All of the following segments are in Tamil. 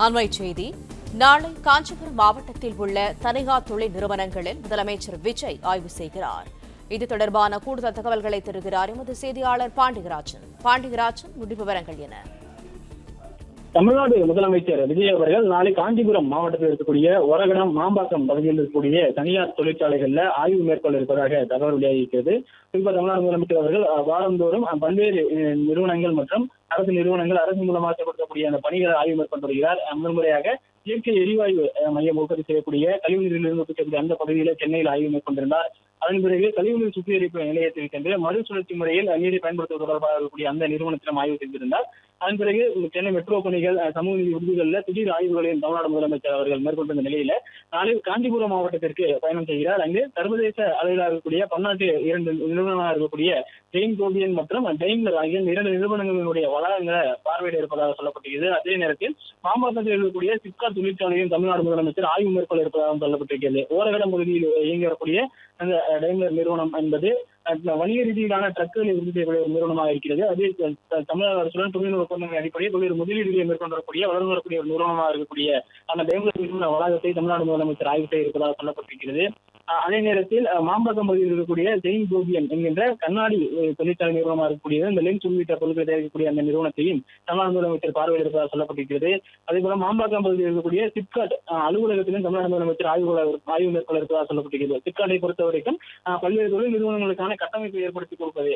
அண்மைச் செய்தி. நாளை காஞ்சிபுரம் மாவட்டத்தில் உள்ள தனியார் தொழில் நிறுவனங்களில் முதலமைச்சர் விஜய் ஆய்வு செய்கிறார். இது தொடர்பான கூடுதல் தகவல்களை தருகிறார் எமது செய்தியாளர் பாண்டியராஜன். முழு விவரங்கள் என? தமிழ்நாடு முதலமைச்சர் விஜய் அவர்கள் நாளை காஞ்சிபுரம் மாவட்டத்தில் இருக்கக்கூடிய ஒரகடம், மாம்பாக்கம் பகுதியில் இருக்கக்கூடிய தனியார் தொழிற்சாலைகள்ல ஆய்வு மேற்கொள்ள இருப்பதாக தகவல் வெளியாகியிருக்கிறது. குறிப்பாக தமிழ்நாடு முதலமைச்சர் அவர்கள் வாரந்தோறும் பல்வேறு நிறுவனங்கள் மற்றும் அரசு நிறுவனங்கள் அரசு மூலமாக செயல்படுத்தக்கூடிய அந்த பணிகளை ஆய்வு மேற்கொண்டு வருகிறார். முதல் முறையாக இயற்கை எரிவாயு மையம் உற்பத்தி செய்யக்கூடிய கழிவுநீரிலிருந்து உற்பத்தி அந்த பகுதியில் சென்னையில் ஆய்வு மேற்கொண்டிருந்தார். அதன் பிறகு கழிவுநீர் சுத்திகரிப்பு நிலையத்தில் சென்று மறுசுழற்சி முறையில் நீரை பயன்படுத்துவது தொடர்பாக இருக்கக்கூடிய அந்த நிறுவனத்திலும் ஆய்வு செய்திருந்தார். அதன் பிறகு சென்னை மெட்ரோ பணிகள், சமூக நீதி விருதுகளில் திடீர் ஆய்வுகளையும் தமிழ்நாடு முதலமைச்சர் அவர்கள் மேற்கொண்டிருந்த நிலையில நாளை காஞ்சிபுரம் மாவட்டத்திற்கு பயணம் செய்கிறார். அங்கு சர்வதேச அளவிலாக இருக்கக்கூடிய பன்னாட்டு 2 நிறுவனங்களாக இருக்கக்கூடிய ஜெயின் கோபியன் மற்றும் டெய்ம்லர் ஆகிய 2 நிறுவனங்களுடைய வளாகங்களை பார்வையிட இருப்பதாக சொல்லப்பட்டிருக்கிறது. அதே நேரத்தில் மாமல்லத்தில் இருக்கக்கூடிய சிப்காட் தொழிற்சாலையும் தமிழ்நாடு முதலமைச்சர் ஆய்வு மேற்கொள்ள இருப்பதாகவும் சொல்லப்பட்டிருக்கிறது. ஓரகடம் பகுதியில் இயங்கி வரக்கூடிய அந்த டெய்ம்லர் நிறுவனம் என்பது வணிக ரீதியிலான ட்ரக்குகளை உறுதி செய்யக்கூடிய ஒரு நிறுவனமாக இருக்கிறது. அதே தமிழக அரசுடன் தொழில்நுட்ப ஒப்பந்தங்கள் அடிப்படையில் பல்வேறு முதலீடுகளை மேற்கொண்டு வரக்கூடிய வளர்ந்து வரக்கூடிய ஒரு நிறுவனமாக இருக்கக்கூடிய அந்த டெய்ம்லர் நிறுவன வளாகத்தை தமிழ்நாடு முதலமைச்சர் ஆய்வு செய்ய இருப்பதாக சொல்லப்பட்டிருக்கிறது. அதே நேரத்தில் மாம்பாக்கம் பகுதியில் இருக்கக்கூடிய ஜெயின் கோபியன் என்கின்ற கண்ணாடி தொழிற்சாலை நிறுவனமாக இருக்கக்கூடிய இந்த லென்ஸ் உள்ளிட்ட பொருட்களை தயாரிக்கக்கூடிய அந்த நிறுவனத்தையும் தமிழ்நாடு முதலமைச்சர் பார்வையிட இருப்பதாக சொல்லப்பட்டிருக்கிறது. அதே போல மாம்பாக்கம் பகுதியில் இருக்கக்கூடிய சிப்காட் அலுவலகத்திலும் தமிழ்நாடு முதலமைச்சர் ஆய்வு மேற்கொள்ள இருப்பதாக சொல்லப்பட்டிருக்கிறது. சிப்காட்டை பொறுத்த வரைக்கும் பல்வேறு தொழில் நிறுவனங்களுக்கான கட்டமைப்பை ஏற்படுத்தி கொடுப்பது,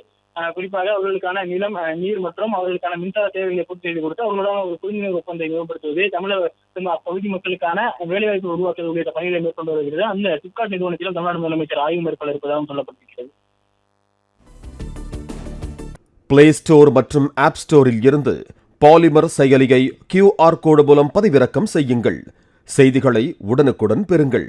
குறிப்பாக அவர்களுக்கான நிலம், நீர் மற்றும் அவர்களுக்கான மின்சார தேவைகளை பூர்த்தி செய்து கொடுத்து அவர்களுடன் ஒரு புரிந்துணர்வு ஒப்பந்தத்தை மேம்படுத்துவது, தமிழக அப்பகுதி மக்களுக்கான வேலைவாய்ப்பு உருவாக்குவது உள்ளிட்ட பணிகளை மேற்கொண்டு வருகிறது. அந்த சிப்காட் நிறுவனத்திலும் தமிழ்நாடு முதலமைச்சர் ஆய்வு மேற்கொள்ள இருப்பதாகவும் சொல்லப்பட்டிருக்கிறது. பிளே ஸ்டோர் மற்றும் ஆப் ஸ்டோரில் இருந்து பாலிமர் செயலியை QR கோடு மூலம் பதிவிறக்கம் செய்யுங்கள். செய்திகளை உடனுக்குடன் பெறுங்கள்.